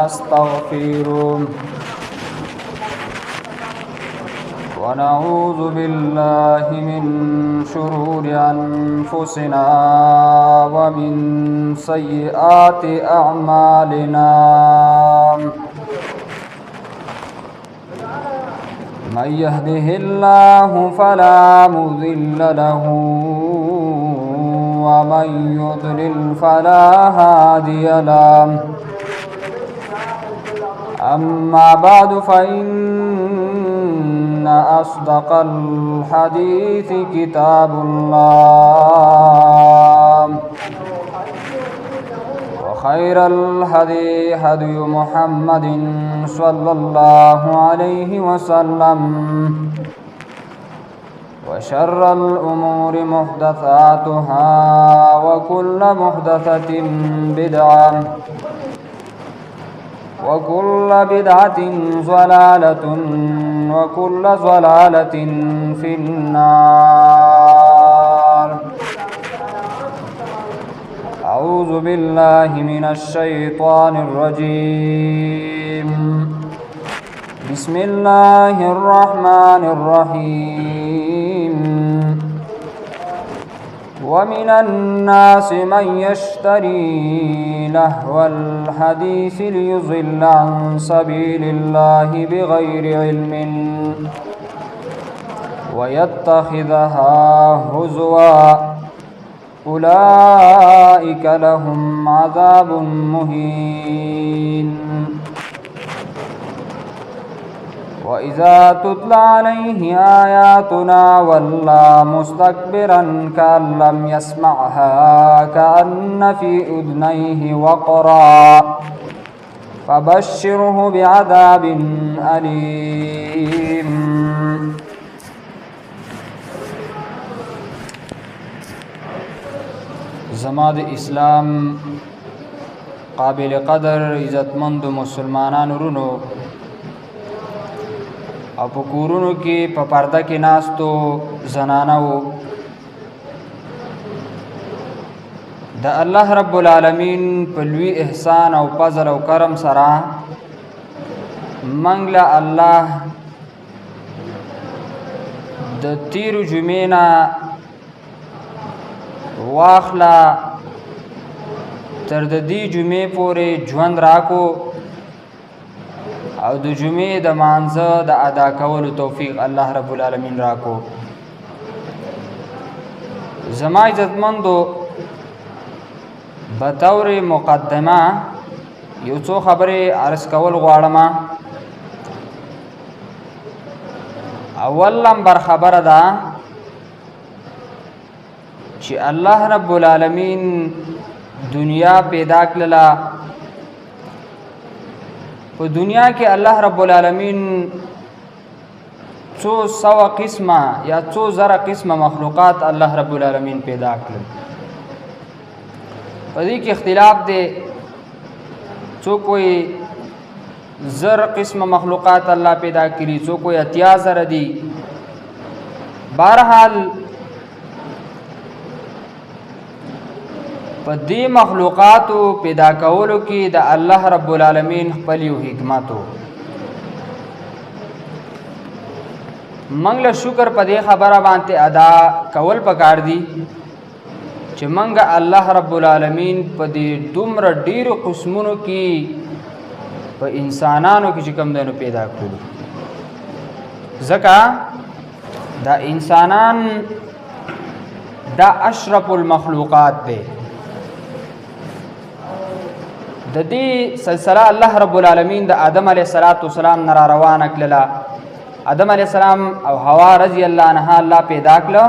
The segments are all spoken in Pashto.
ونستغفره ونعوذ بالله من شرور أنفسنا ومن سيئات أعمالنا من يهده الله فلا مضل له ومن يضلل فلا هادي له أما بعد فإن أصدق الحديث كتاب الله وخير الهدي هدي محمد صلى الله عليه وسلم وشر الأمور محدثاتها وكل محدثة بدعة وكل بدعة ضلالة وكل ضلالة في النار. أعوذ بالله من الشيطان الرجيم. بسم الله الرحمن الرحيم. ومن الناس من يشتري لهو الحديث ليضل عن سبيل الله بغير علم ويتخذها هزوا أولئك لهم عذاب مهين. وإذا تتلى عليه آياتنا ولى مستكبرا كأن لم يسمعها كأن في أذنيه وقرا فبشره بعذاب أليم. زماد اسلام قابل قدر عزتمند مسلمانان رونو او په کورونو کې په پرده کې ناستو زنانو د الله رب العالمین په لوی احسان او فضل او کرم سره منګله الله د تیر جمعینا واخلا تر د دې جمعې پورې ژوند راکو او د جمعې د مانځه د ادا کولو توفیق الله رب العالمین راکو. زما عزتمندو بطور مقدمه یو څو خبرې عرض کول غواړم. اول نمبر خبره ده چې الله رب العالمین دنیا پیدا کړله. په دنیا کې الله رب العالمین څو سوه قسمه یا څو زره قسمه مخلوقات الله رب العالمین پیدا کړل. په دې کې اختلاف دی، څو کوئی زر قسمه مخلوقات الله پیدا کړي، څو کوئی 80 زره دي. بهرحال په دې مخلوقاتو پیدا کولو کې د الله رب العالمین خپل یو حکمتو. منګله شکر په دې خبره باندې ادا کول پکار دي چې منګه الله رب العالمین په دې دومره ډیرو قسمونو کې په انسانانو کې چې کوم دنو پیدا کړو. ځکه دا انسانان دا اشرف المخلوقات دی. د دې سلسله الله رب العالمین د آدم علیه السلام نه را روانه کړله. آدم علیه السلام او حوا رضی الله عنها الله پیدا کړه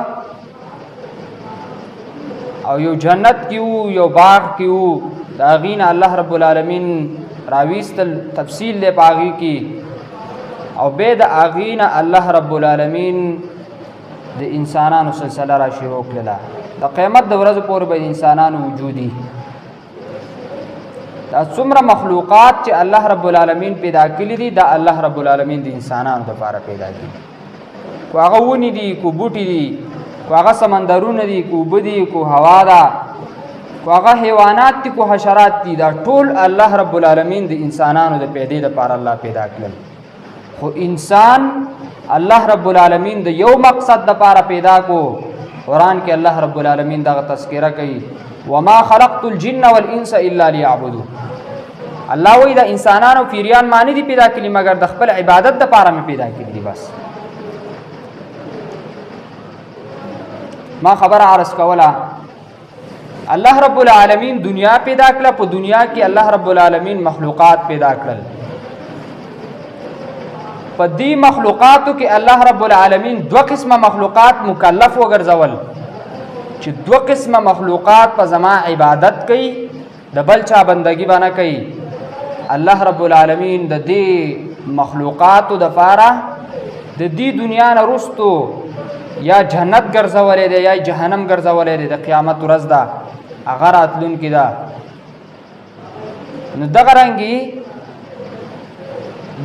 او یو جنت کې وو، یو باغ کې وو. د هغې نه الله رب العالمین راویستل، تفصیل دی په هغې کې. او بیا د هغې نه الله رب العالمین د انسانانو سلسله را شروع کړله. د قیامت د ورځې پورې به د انسانانو وجودي. دا څومره مخلوقات چې الله رب العالمین پیدا کړي دي، دا الله رب العالمین د انسانانو لپاره پیدا کړي. کو هغه ونې دي، کو بوټي دي، کو هغه سمندرونه دي، کو اوبه دي، کو هوا ده، هغه حیوانات دي کو حشرات دي دا ټول الله رب العالمین د انسانانو د پیدا لپاره الله پیدا کړل خو انسان الله رب العالمین د یو مقصد لپاره پیدا کو قرآن کې الله رب العالمین دا تذکرہ کوي وما خلقت الجن والانس الا ليعبدون الله وی دا انسانانو پیریان معنی دي پیدا کړي مگر د خپل عبادت لپاره مې پیدا کړي بس ما خبر عرض کولا الله رب العالمین دنیا پیدا کړه په دنیا کې الله رب العالمین مخلوقات پیدا کړل په دې مخلوقاتو کې الله رب العالمین دو قسمه مخلوقات مکلف وګرځول چې دو قسمه مخلوقات په زما عبادت کوي د بل چا بندگی باندې کوي الله رب العالمین د دې مخلوقاتو د فاره د دې دنیا نه رستو یا جنت ګرځولې ده یا جهنم ګرځولې ده د قیامت ورځ ده هغه راتلون کې ده نو دغه رنګي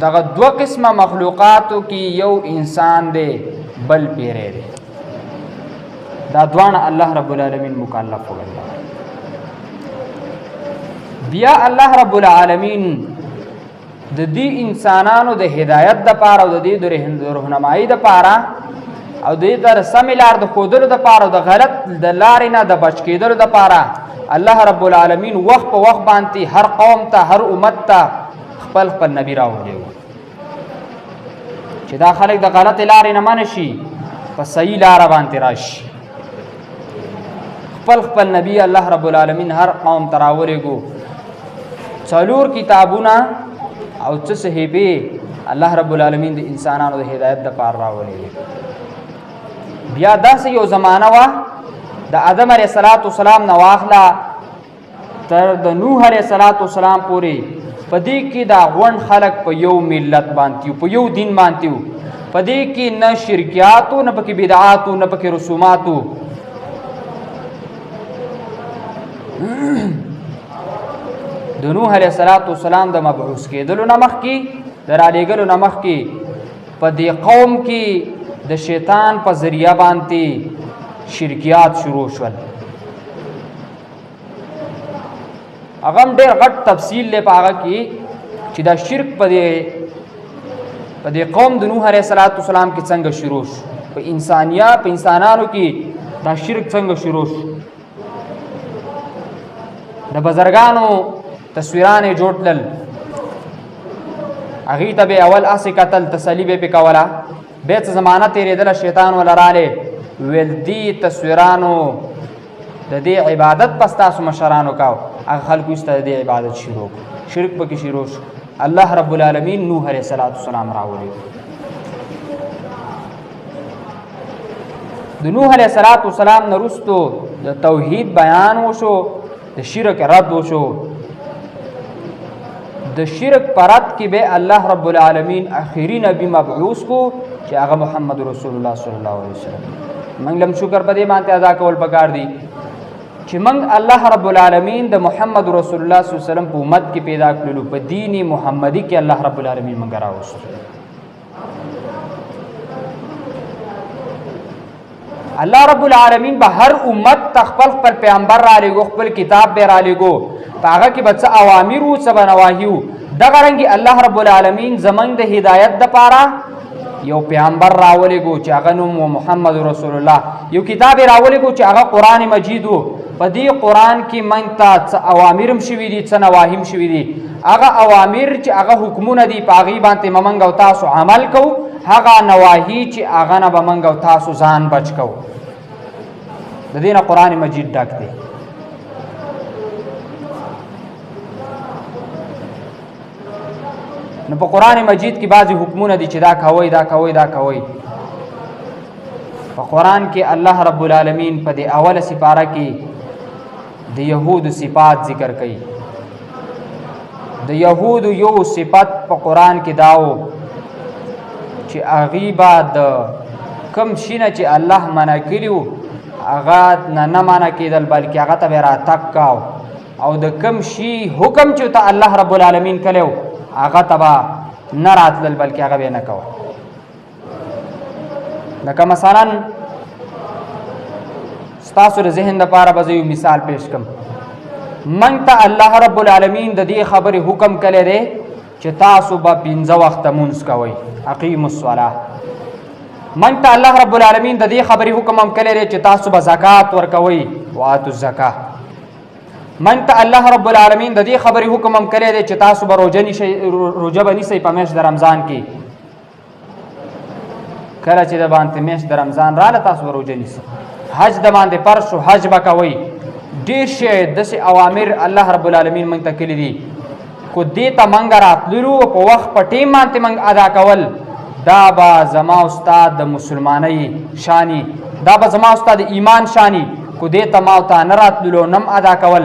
دغه دو قسمه مخلوقاتو کې یو انسان دی بل پیری دی دا دوان الله رب العالمین مکلف وګرځول بیا الله رب العالمین د دې انسانانو د هدایت د پاره او د دې د رهنمایي د پاره او د دې در سم لار د خودلو د پاره او د غلط د لارې نه د بچ کېدلو د پاره الله رب العالمین وخت په وخت باندې هر قوم ته هر امت ته خپل خپل نبی راوړي چې دا خلک د غلط لارې نه منشي په صحیح لار باندې راشي خپل خپل نبی الله رب العالمین هر قوم ته راوړي څلور کتابونه او څه صحیفه الله رب العالمین د انسانانو د هدایت د پاره راوړي بیا داسې یو زمانہ وا د آدم علیه السلام نه واخلا تر د نوح علیه السلام پورې پدې کې دا غون خلق په یو ملت باندې په یو دین باندې پدې کې نه شرکیاتو نه پکې بدعاتو نه پکې رسوماتو د نوح علیه السلام د مبعوث کېدلو نه مخکې د رالیږلو نه مخکې په دې قوم کې د شیطان په ذریعہ باندې شرکیات شروع شول هغه ډېر غټ تفصیل لې پاغه کې چې دا شرک په دې قوم د نوح علیه السلام کې څنګه شروع شو په انسانانو کې دا شرک څنګه شروع شو د بزرګانو تصویرانې جوړتل هغې ته به اول اسې کتل تسلي به پې کوله بیا څه زمانه تېرېدله شیطان وله رالی ویل دې تصویرانو د دې عبادت پس تاسو مشرانو کاو هغه خلکو ایسته د دې عبادت شروع شرک پکې شروع شو الله رب العالمین نوح علیه السلام راولي د نوح علیه السلام نه وروستو د توحید بیان وشو د شرک رد وشو د شرک پرد کې به الله رب العالمین اخیری نبی مبعوث کو چې هغه محمد رسول الله صلی الله علیه وسلم موږ لم شکر په دې باندې ادا کول پکار دي چې موږ الله رب العالمین د محمد رسول الله صلی الله علیه وسلم په امت کې پیدا کړلو په دین محمدي کې الله رب العالمین موږ راوست الله رب العالمین به هر امت خپل پیغمبر را لګو خپل کتاب به را لګو هغه کې به څه اوامر او څه نواهی وو دغه رنګي الله رب العالمین زمنګ د هدایت د پاره یو پیغمبر راولېګو چې هغه نوم محمد رسول الله یو کتاب راولېګو چې هغه قران مجید وو په دې قران کې مونږ ته څه اوامر هم شوي دي څه نواهی هم شوي دي هغه اوامر چې هغه حکمونه دي په هغې باندې مونږ او تاسو عمل کوو هغه نواهی چې هغه نه به مونږ او تاسو ځان بچ کوو د دې نه قران مجید ډک دی نو په قران مجید کې بعضی حکمونه دي چې دا کوي دا کوي دا کوي په قران کې الله رب العالمین په دې اوله سپاره کې د يهود صفات ذکر کړي د يهود یو صفت په قران کې داو چې اغیبا د کم شینه چې الله منع کړیو هغه نه منع کېدل بلکې هغه ته را تکاو او د کم شی حکم چې ته الله رب العالمین کړو هغه تبا نه راتلل بلکې هغه به نه کوه لکه مثلا ستاسو د ذهن لپاره به یو مثال پیش کوم من ته الله رب العالمین د دې خبرې حکم کړی دی چې تاسو به 5 وخت مونځ کوئ، اقیموا الصلاة. من ته الله رب العالمین د دې خبرې حکم هم کړی دی چې تاسو به زکات ورکوئ، واتوا الزکاة. من ته الله رب العالمین د دې خبرې حکم هم کړی دی چې تاسو به روژه به نیسئ په میاشت د رمضان کې. کله چې د باندې میاشت د رمضان راله تاسو به روژه نیسئ. حج د باندې فرض شو، حج به کوئ. ډېر شی داسې اوامر الله رب العالمین موږ ته کړي دي، خو دې ته موږ راتللو په وخت په ټیم باندې موږ ادا کول، دا به زما استاد د مسلمانۍ شانی، دا به زما استاد د ایمان شانی. خو دې ته ما ته نه راتللو نم ادا کول،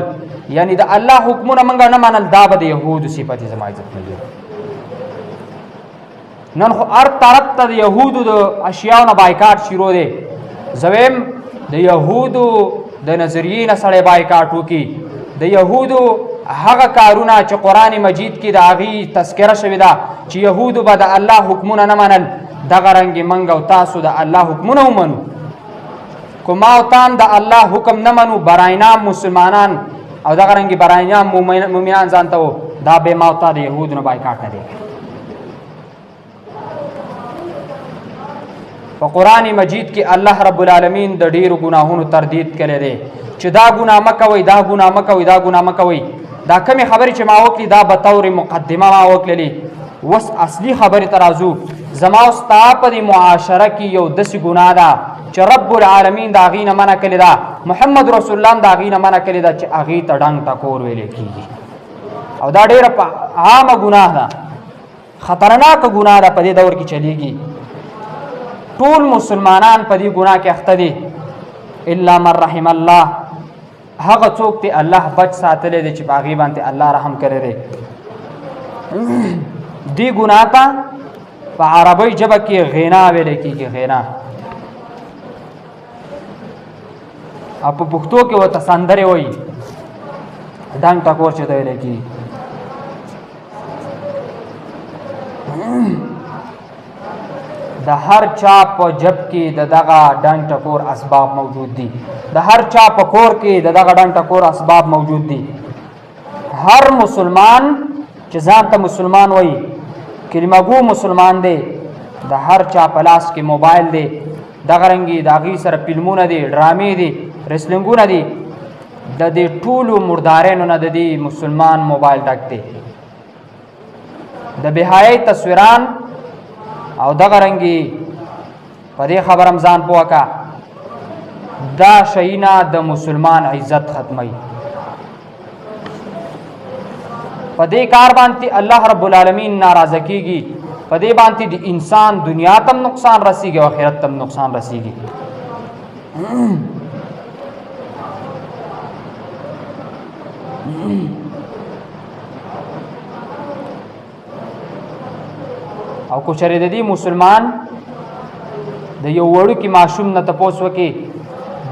یعنی د الله حکمونه موږ نه منل، دا به د یهودو صفت زما عزت نه لري. نن خو هر طرف ته د یهودو د اشیاو نه بایکاټ شروع دی. زویم د یهودو د نظریې نه سړی بایکاټ وکړي، د یهودو هغه کارونه چې قرآن مجید کې د هغې تذکره شوې ده چې یهودو به د الله حکمونه نه منل، دغه رنګې موږ او تاسو د الله حکمونه ومنو. که ما او تام د الله حکم نه منو، براینام مسلمانان او دغه رنګې براینام مؤمنان ځان ته و، دا به ما او تا د یهودو نه بایکاټ نه دی. په قرآن مجید کې الله رب العالمین د ډیرو ګناهونو تردید کړی دی چې دا ګناه مه کوئ، دا ګناه مه کوئ، دا ګناه مه کوئ. دا کمې خبرې چې ما وکړي دا به طور مقدمه ما وکړلې. اوس اصلي خبرې ته راځو. زما او ستا په دې معاشره کې یو داسې ګناه ده چې رب العالمین د هغې نه منع کړې ده، محمد رسول الله هم د هغې نه منع کړې ده چې هغې ته ډنګ ټکور ویلی کېږي. او دا ډېره عامه ګناه ده، خطرناکه ګناه ده، په دې دور کې چلیږي. ټول مسلمانان په دې ګناه کې اخته دي الا من رحم الله. هغه څوک ته الله بچ ساتلی دی چې په هغې باندې الله رحم کړی دی. دې ګناه ته په عربۍ ژبه کې غنا ویلی کېږي، غنا. او په پښتو کې ورته سندرې وایي، ډنګ ټکور چې ته ویلی کېږي. د هر چا په جب کې د دغه ډنګ ټکور اسباب موجود دي، د هر چا په کور کې د دغه ډنګ ټکور اسباب موجود دي. هر مسلمان چې ځان ته مسلمان وایي، کلمه گو مسلمان دی، د هر چا په لاس کې موبایل دی، دغه رنګې د هغې سره فلمونه دي، ډرامې دي، ریسلنګونه دي. د دې ټولو مردارینو نه د دې مسلمان موبایل ډک دی. د بېحیایۍ تصویران او دغه رنګې په دې خبره هم ځان پوه که، دا شیونه د مسلمان عزت ختموي. په دې کار باندې الله رب العالمین ناراضه کېږي، په دې باندې د انسان دنیا ته نقصان رسیږي او آخرت ته نقصان رسیږي. او کو چرې د دې مسلمان د یو وړوکي ماشوم نه تپوس وکړي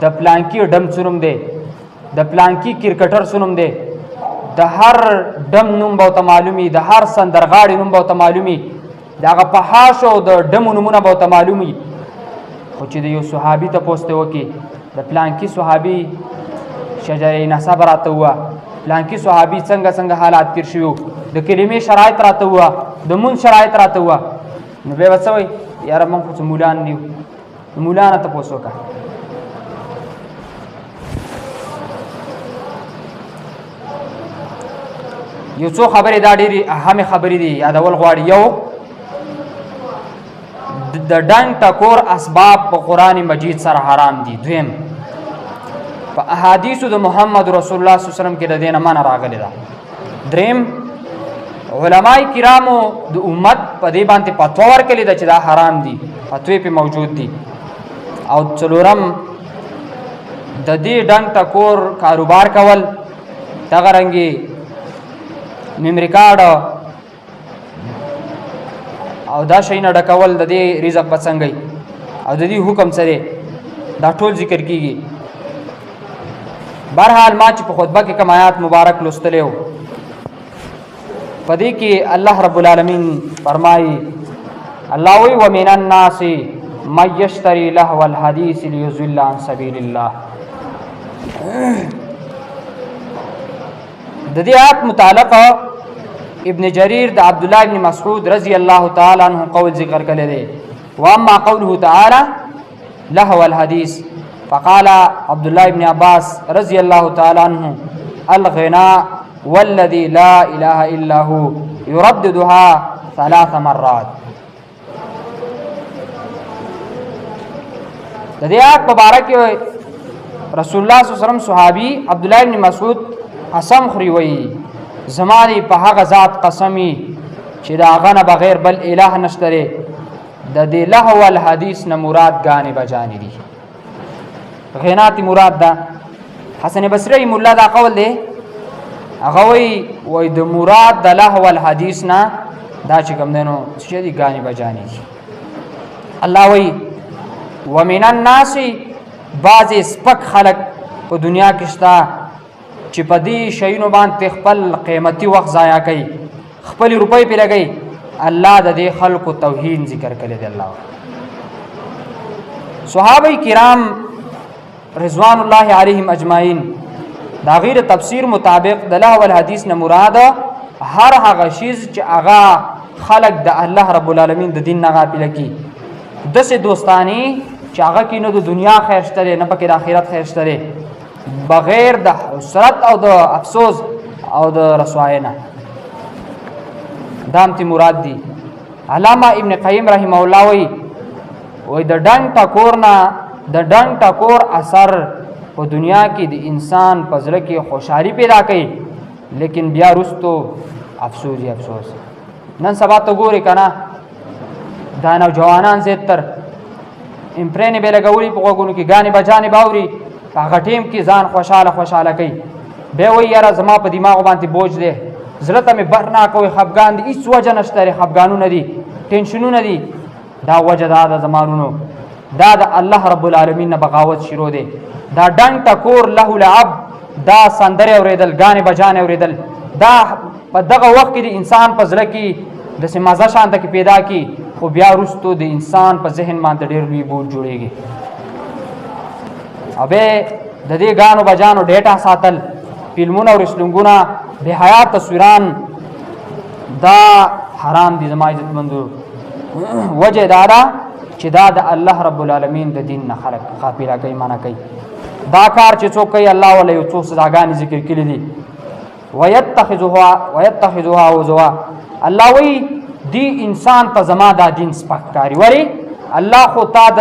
د پلانکي ډم څه نوم دی، د پلانکي کرکټر څه نوم دی، د هر ډم نوم به ورته معلومي، د هر سندرغاړي نوم به ورته معلومي، د هغه فحاشو د ډمو نومونه به ورته معلومي. خو چې د یو صحابي تپوس ته وکړي، د پلانکي صحابي شجرې نسب راته ووایه، پلانکي صحابي څنګه څنګه حالات تېر شوي وو، د کلمې شرایط راته ووایه، د مونځ شرایط راته ووایه، نو بیا به څه وایي؟ یاره موږ خو څه مولان نه یو. مولا نه تپوس وکړه. یو څو خبرې دا ډېرې اهمې خبرې دي، یادول غواړي. یو، د ډنګ ټکور اسباب په قرآن مجید سره حرام دي. دویم، په احادیثو د محمد رسول الله صلی الله علیه وسلم کې د دې نه منع راغلې ده. دریم، علماء کرامو د امت په دې باندې فتوا ورکړې ده چې دا حرام دي، فتوی پې موجود دي. او څلورم، د دې ډنګ ټکور کاروبار کول، دغه رنګې میمري کارډ او دا شیونه ډکول، د دې رزق به څنګه وي او د دې حکم څه دی، دا ټول ذکر کېږي. بهرحال ما چې په خطبه کې کوم آیات مبارک لوستلی و، په دې کې الله رب العالمین فرمایي، الله وی ومن الناس من یشتری لهو الحدیث لیضل عن سبیل الله. د دې آیت متعلق ابن جریر د عبد الله ابن مسعود رضی الله تعالی عنہ قول ذکر کړی دی واما قوله تعالی لهو الحديث فقال عبد الله ابن عباس رضی الله تعالی عنہ الغناء والذي لا اله الا هو يرددها 3 مرات. د دې آیت مبارک رسول الله صلی الله علیه وسلم صحابي عبد الله ابن مسعود قسم خوري وی زماني په هغه ذات قسمی چې دا غنه بغیر بل اله نشته. د دې لهو الحديث نه مراد غانه بجانې دي. غنات مراد ده. حسن بصری مولا دا قول دی هغه وی د مراد د لهو الحديث نه دا چې کوم دینو چې دي غانه بجانې دي. الله وی ومن الناس بعض سپک خلق په دنیا کې شته چې په دې شیونو باندې خپل قیمتي وخت ضایع کوي خپل روپۍ په لګي. الله د دې خلقو توهین ذکر کړی دی. الله صحابه کرام رضوان الله علیهم اجمعین دا غیر تفسیر مطابق د لهو الحديث نه مراد هر هغه شی چې هغه خلق د الله رب العالمین د دین نه غافل کی د سه دوستانی چې هغه کې نو د دنیا خیر شته نه پکې د آخرت خیر شته بغیر د حسرت او د افسوس او د رسوایی نه دامتی مراد دی. علامه ابن قیم رحمه الله وی د ډنګ ټکور اثر په دنیا کې د انسان په زړه کې خوشحالي پیدا کوي لیکن بیا رستو افسوس. نن سبا ته ګوري کنه دا نوجوانان زیاتر امپرینې به لګولي په غوږونو کې غانې بجانې باوري هغه ټیم کې ځان خوشاله کوي به وی یاره زما په دماغ باندې بوج دی زړه ته مې برنا کوي خفګان دي هیڅ وجه نشته خفګانونه دي ټینشنونه دي دا وجه دا د زمانونو دا د الله رب العالمین نه بغاوت شروع دی. دا ډنګ ټکور له لعب دا سندره اوریدل غانې بجانې اوریدل دا په دغه وخت کې د انسان په زړه کې د سمازه شانته کې پیدا کی خو بیا وروسته د انسان په ذهن باندې ډېر لوی بوج جوړیږي. اوبه د دې غانو بجانو ډیټا ساتل فلمونه او رسلنګونه به حیات تصویران دا حرام دي. زما عزت مندو وجه دا چې دا د الله رب العالمین د دین نه خلق غافل کوي معنا کوي. دا کار چې څوک کوي الله ولا یو څو سزاګانې ذکر کړي دي ويتخذها هزوا. الله وی دی انسان ته زما دا دین سپکاري وری الله خو تا د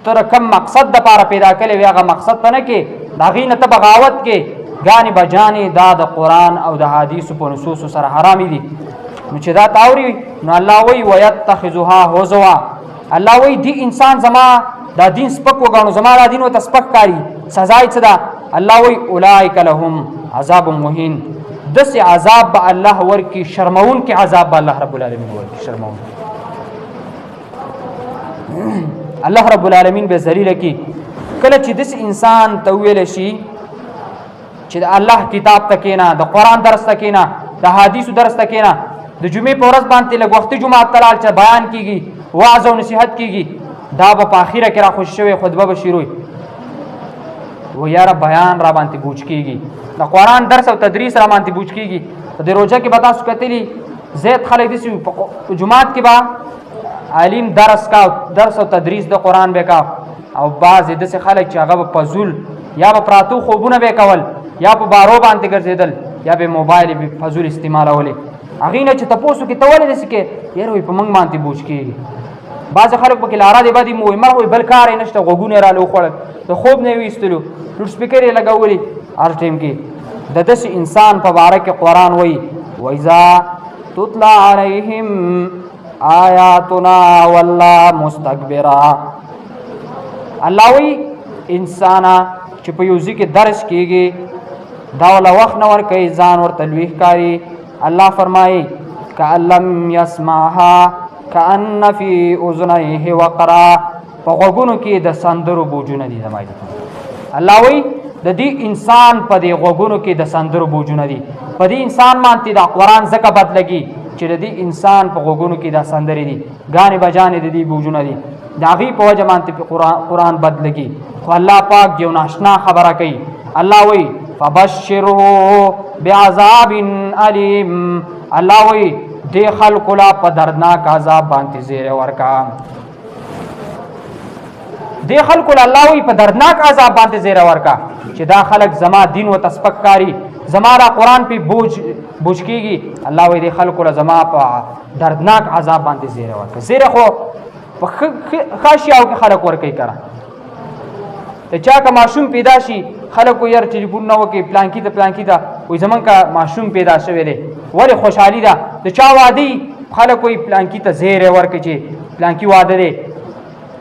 تر کم مقصد د پاره پیدا کړي وی هغه مقصد ته نه کې داغې نه ته بغاوت کې غانې بجانې دا د قرآن او د حدیث په نصوص سره حرامي دي. نو چې دا تاوري نو الله وی ويتخذها هزوا. الله وی دی انسان زما دا دین سپک وګڼو زما دا دین وته سپک کاری سزا یې څه ده. الله وی اولئک لهم عذاب مهین. دس عذاب به الله ورکی شرمون کې عذاب به الله رب العالمین ورکی شرمون. الله رب العالمین به ذلیل کی کله چې دس انسان ته ویل شي چې الله کتاب تکینا د قرآن درس تکینا د حدیث درس تکینا د جمعې په ورځ باندې لږ وخت جمعه تلال چې بیان کیږي واعظ او نصیحت کیږي دا په اخیره کې را خوش شوی خطبه بشیروي و یاره بیان را باندې بوج کیږي د قرآن درس او تدریس را باندې بوج کیږي د روزه کې بتا سو کتلی زید خلک دي په جمعات کې با عالم درس او تدریس د قرآن به کا او بعض د خلک چې هغه په فزول یا په پراتو خوبونه به کول یا په بارو باندې ګرځیدل یا به موبایل به فزول استعمالولې هغه نه چې تاسو کې تولې دي چې یاره په منګ باندې بوج کیږي. بعض خلک په کې لاره دی باندې مو مر وي بل کار نشته غوګونه را لو خړل ته خوب نه وېستلو لوډ سپیکر یې لګولې هر ټیم کې د دس انسان په باره کې قرآن وایي وایذا تتلى عليهم آیاتنا والله مستكبرا. الله وی انسانا چې په یو ځکه درس کېږي دا ولا وخت نه ور کوي ځان ورته لوی ښکاري. الله فرمایي کألم يسمعها کأن فی اذنیه وقرا. په غوږونو کې د سندرو بوجونه دي. زمایي الله وی د دې انسان په دې غوږونو کې د سندرو بوجونه دي. په دې انسان باندې د قرآن زکه بد لګي چې د دې انسان په غوږونو کې د سندرې دي غانې بجانې د دې بوجونه دي د هغې په وجه باندې په قرآن بد لګي. خو الله پاک یو ناشنا خبره کوي. الله وی فبشره بعذاب علیم. الله وی دی خلق لا په دردناک عذاب باندې زیر ورکا. دی خلق لا الله وی په دردناک عذاب باندې زیر ورکا چې دا خلق زما دین و تسپکاری زما دا قرآن پہ بوجھ کیږي. الله وی دی خلق لا زما په دردناک عذاب باندې زیر ورکا. زیر خو په خاشیاو کې خلق ورکي کرا ته چا کا معصوم پیدا شي خلکو یار ټلیفون نو کې پلانکی ته پلانکی دا وې زمون کا معصوم پیدا شوی دی ولی خوشحالي ده ته چا وادي خلکو پلانکی ته زیر ورکي چې پلانکی واده دی.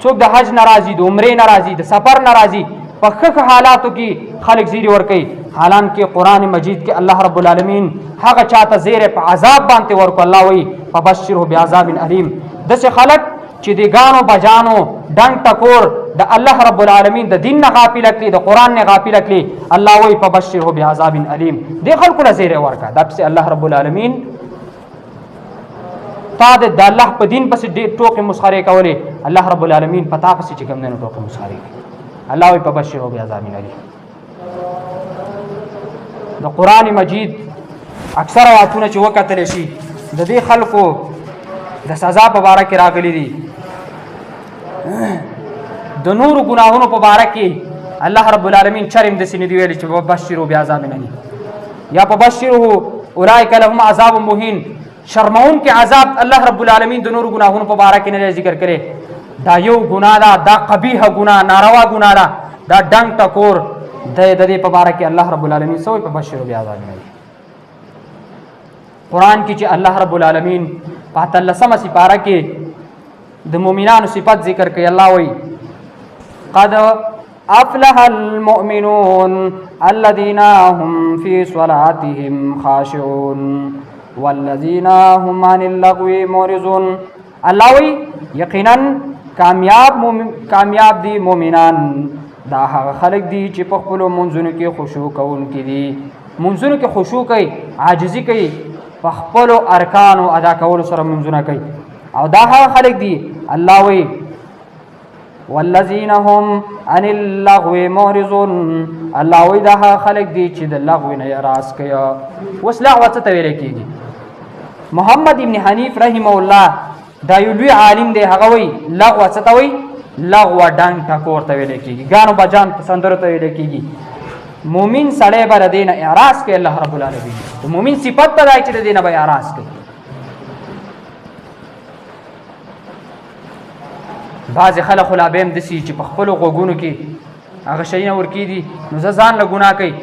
څوک د حج ناراضي د عمره ناراضي د سفر ناراضي په ښه حالاتو کې خلک زیر ورکي. حالان کې قران مجید کې الله رب العالمین هغه چاته زیر په عذاب باندې ورکو. الله وی فبشره بعذاب الیم. دسه خلک چې د غانو بجانو ډنګ ټکور د الله رب العالمین د دین نه غافل کړي د قران نه غافل کړي. الله وی فبشره بعذاب الیم. د خلکو لزیر ورکا د پس الله رب العالمین تا د الله په دین پس ټوکې مسخره کولې. الله رب العالمین پتا پس چې کوم نه ټوکې مسخره کوي. الله وی فبشره بعذاب الیم. د قران مجید اکثر آیاتونه چې وکتل شي د دې خلکو د سزا په باره کې راغلي دي. د نور ګناهونو په باره کې الله رب العالمین چرم د سینې دی ویل چې وبشروا بعذاب الیم یا وبشروا اولئک لهم عذاب مهین. شرمون کې عذاب الله رب العالمین د نور ګناهونو په باره کې نه ذکر کړي. دا یو ګناه ده، دا قبیح ګناه، ناروا ګناه ده، دا ډنګ ټکور د دې په باره کې الله رب العالمین سوې وبشروا بعذاب الیم. قرآن کې چې الله رب العالمین په 13 سپاره کې د مؤمنانو صفات ذکر کوي. الله وی قد افلح المؤمنون الذين هم في صلاتهم خاشعون والذين هم عن اللغو معرضون. الله وی یقینا کامیاب دي مؤمنان دا هغه خلق دي چې په خپل منځونو کې خشوع کوونکي دي. منځونو کې خشوع کوي، عاجزي کوي، په خپل ارکان او ادا کول سره منځونه کوي او دا هغه خلق دي. الله وی والذین هم عن اللغو معرضون. الله وی دا هغه خلق دي چې د لغو نه اعراض کوي. وس لغو څه ته ویل کیږي؟ محمد ابن حنیف رحمه الله دا یو لوی عالم دی. هغه وی لغو څه ته وی؟ لغو ډنګ ټکور ته ویل کیږي، غانو بجان سندرو ته ویل کیږي. مومن سړی بر دین اعراض کوي. الله رب العالمین د مومن صفت ته دای چې د دینه به اعراض کوي. بعض خلک خلابیم دسی چې په خپل غوګونو کې هغه شیونه ورکی دي نو ځان له ګناه کوي.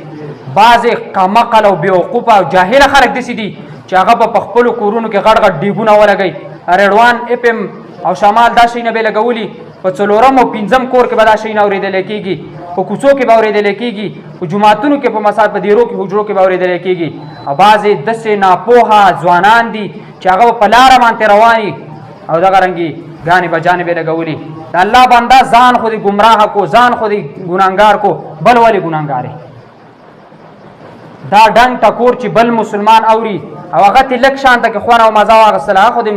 بعض کمقل او بیوقوف او جاهل خلک دسی دي چې هغه په خپل کورونو کې غړ غړ ډیبونه ولګي. رډوان اپم او شمال دا شیونه به لګولي. په څلورم او پنځم کور کې به دا شیونه اورېدل کېږي، په کوڅو کې به اورېدل کېږي، په جمعاتونو کې په مساجد په دیرو کې حجرو کې به اورېدل کېږي. او بعضې داسې ناپوهه ځوانان دي چې هغه په لاره باندې رواني او دغه رنګې ګانې بجانې به لګولي. د الله بنده ځان خو دې ګمراه کو، ځان خو دې ګناهګار کو، بل ولې ګناهګار دا ډنګ ټکور چې بل مسلمان اوري او هغه ته لږ شانته کې خوان او مزه واغستله خو دې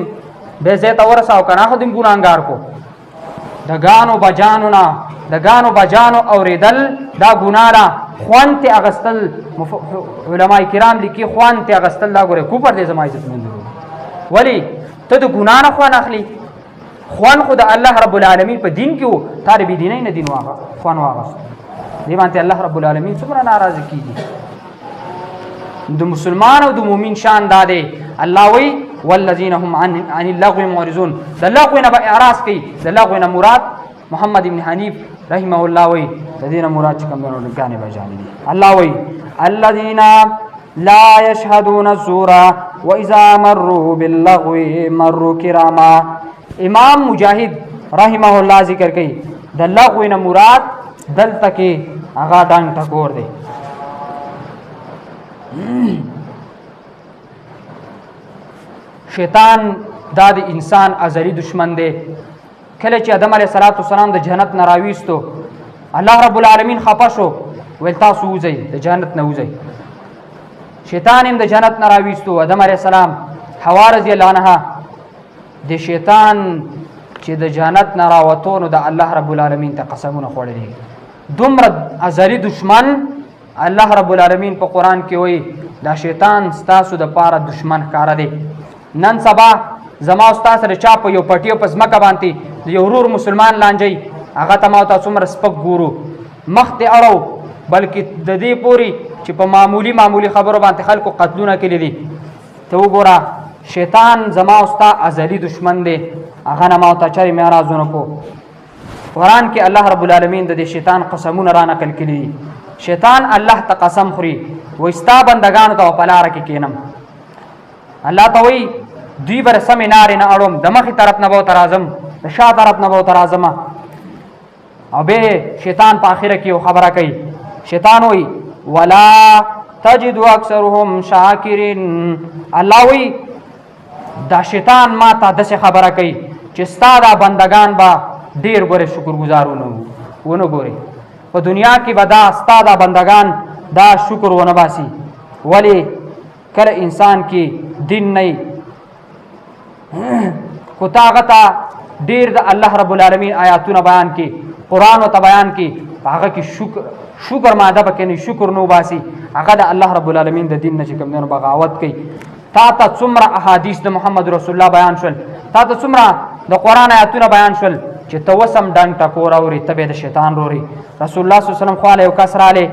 بې ځای ته ورساو که نه خو دې ګناهګار کو. د ګانو بجانو نه د ګانو بجانو اورېدل دا ګناه ده. خوند ته اغستل علما کرام لیکي خوند ته اغستل دا ګوره کوپر دی زما عزت مندرو. ولی ته د ګناه نه خوان اخلي؟ خوان خو د الله رب العالمین په دین کې وو، تا د بېدینۍ نه دین خوان واغست. دې باندې الله رب العالمین څومره ناراضه کېږي. د مسلمان او د مؤمن شان دا دی. الله وی والذین هم عن اللغو معرضون. د لغو نه به اعراض کوي. د لغو نه مراد محمد ابن حنیف رحمه الله وی د دې نه مراد چې کوم نه ګانې بجانې دي. الله وی الذین لا یشهدون الزور واذا مروا باللغو مروا کراما. امام مجاهد رحمه الله ذکر کوي د لغو نه مراد دلته کې هغه ډنګ ټکور دی. شیطان دا د انسان ازلی دشمن دی. کله چې آدم علیه السلام د جنت نه راویستو الله رب العالمین خفه شو، ویل تاسو وځئ د جنت نه وځئ. شیطان هم د جنت نه راویستو. آدم علیه السلام، حوا رضی الله عنها د شیطان چې د جنت نه راوتو نو د الله رب العالمین ته قسمونه خوړلي. دومره ازلی دشمن الله رب العالمین په قران کې وایي دا شیطان ستاسو د پاره دشمن ښکاره دی. نن سبا زما او ستا سره چا په یو پټیو په ځمکه باندې یو ورور مسلمان لانجئ هغه ته ما ته څومره سپک ګورو مخ دې اړو بلکې د دې پورې چې په معمولی خبرو باندې خلکو قتلونه کړي دي. ته وګوره شیطان زما او ستا ازلي دشمن دی هغه نه ما ته چارې معراضونه کو. قرآن کې الله رب العالمین د دې شیطان قسمونه را نقل کړي دي. شیطان الله ته قسم خوري وایي ستا بندګانو ته په لاره کې کینم. الله ته وایي دوی بر سمې نارې نه اړوم د مخې طرف نه به ورته راځم د شا طرف نه به ورته راځم. او به شیطان په آخره کې یو خبره کوي. شیطان وایي ولا تجد اکثرهم شاکرین. الله وایي دا شیطان ما ته داسې خبره کوي چې ستا دا بندګان به ډېر ګورې شکرګزار ونه ګورې په دنیا کې به دا ستا دا بندګان دا شکر ونه باسي. ولې کله انسان کې دین نه کو تا هغه ته ډېر د الله رب العالمین آیاتونه بیان کې قرآن ورته بیان کې په هغه کې شکر ماده پکې نه شکر نو باسي هغه د الله رب العالمین د دین نه چې کوم دی نو بغاوت کوي. تا ته څومره احادیث د محمد رسول الله بیان شول تا ته څومره د قرآن آیاتونه بیان شول چې ته وسم ډنګ ټکور اورې ته به د شیطان رورې. رسول الله صلی الله علیه وسلم خواله یو کس رالی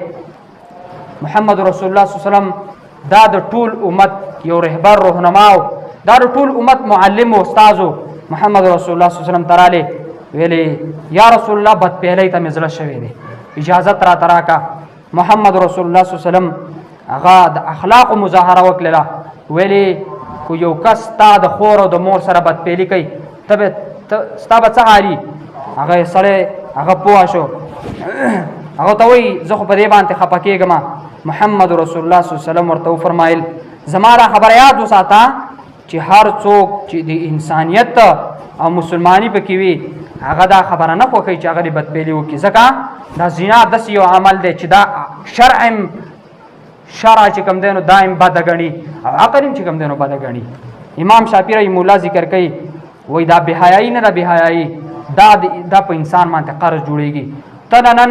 محمد رسول الله صلی الله علیه وسلم دا د ټول امت یو رهبر رهنما دا د ټول امت معلم او استاد محمد رسول الله صلی الله علیه وسلم تراله ویلي یا رسول الله بد پیلې ته مزله شوی دی اجازه را تراکا. محمد رسول الله صلی الله علیه وسلم هغه د اخلاق مظاهره وکړه ویلي کو یو کس تا د خور او د مور سره بد پیلې کوي ته ستا به څه حالي. هغه سړی هغه پوه شو هغه ته وایي زه خو په دې باندې خفه کېږم. محمد رسول الله صلی الله علیه وسلم ورته وفرمایل زما دا خبره یاد وساته چې هر څوک چې د انسانیت او مسلمانی پکې وي هغه دا خبره نه خوښوي چې هغه د بدپیلي وکړي ځکه دا زنا داسې یو عمل دی چې دا شرع چې کوم دی نو دایم بده ګڼي او عقل هم چې کوم دی نو بده ګڼي. امام شافعي رحمه الله ذکر کوي وایي دا بېحیایي نه ده بېحیایي دا په انسان باندې قرض جوړېږي. ته نن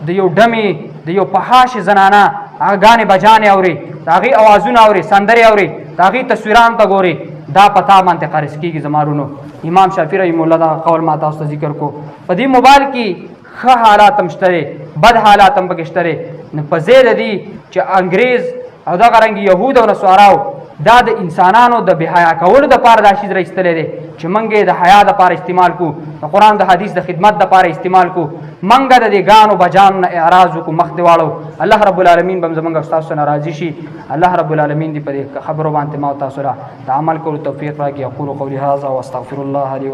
د یو ډمې د یو فحاش زنانه هغه ګانې بجانې اورې د هغې اوازونه اورې سندرې اورې د هغې تصویرانو ته ګورې دا په تا باندې قرض کېږي زما رونو. امام شافعي رحمه الله دا قول ما تاسو ته ذکر کو. په دې موبایل کې ښه حالات هم شته دی بد حالات هم پکې شته دی. نو په ځای د دې چې انګریز او دغه رنګې یهود او نصاراو دا د انسانانو د بېحیا کولو دپاره دا شیز راایستلی دی چې موږ یې د حیا دپاره استعمال کړو د قرآن د حدیث د خدمت دپاره استعمال کړو موږ د دې ګانو بجانو نه اعراض وکړو مخ دې واړو. الله رب العالمین به هم زموږ او ستاسو نه راضي شي. الله رب العالمین دې په دې خبرو باندې ما او تاسو له د عمل کولو توفیق راکړي. اقول قولي هذا واستغفر الله لي